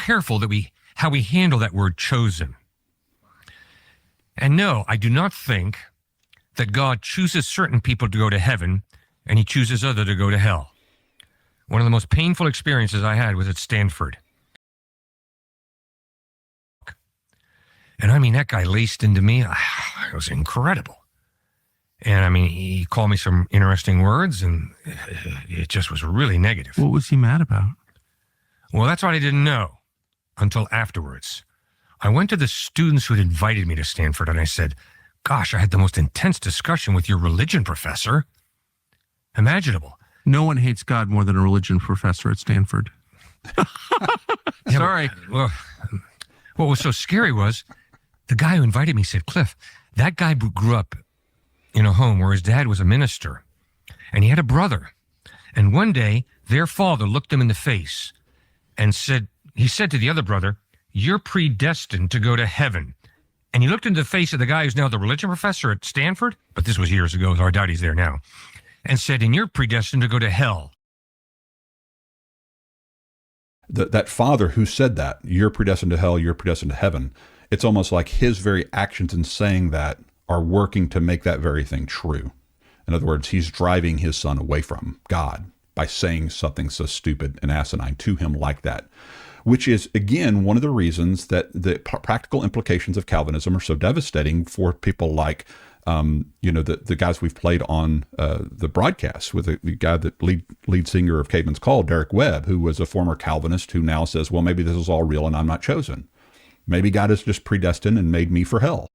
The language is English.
careful how we handle that word chosen. And no, I do not think that God chooses certain people to go to heaven and he chooses others to go to hell. One of the most painful experiences I had was at Stanford. And I mean, that guy laced into me. It was incredible. And I mean, he called me some interesting words, and it just was really negative. What was he mad about? Well, that's what I didn't know until afterwards. I went to the students who had invited me to Stanford, and I said, gosh, I had the most intense discussion with your religion professor imaginable. No one hates God more than a religion professor at Stanford. Sorry. Well, what was so scary was the guy who invited me said, Cliff, that guy grew up in a home where his dad was a minister, and he had a brother. And one day, their father looked him in the face and he said to the other brother, you're predestined to go to heaven. And he looked into the face of the guy who's now the religion professor at Stanford, but this was years ago, so I doubt he's there now, and said, and you're predestined to go to hell. That father who said that, you're predestined to hell, you're predestined to heaven, it's almost like his very actions in saying that are working to make that very thing true. In other words, he's driving his son away from God by saying something so stupid and asinine to him like that, which is, again, one of the reasons that the practical implications of Calvinism are so devastating for people like, the guys we've played on the broadcast with the guy that lead singer of Caveman's Call, Derek Webb, who was a former Calvinist who now says, well, maybe this is all real and I'm not chosen. Maybe God is just predestined and made me for hell.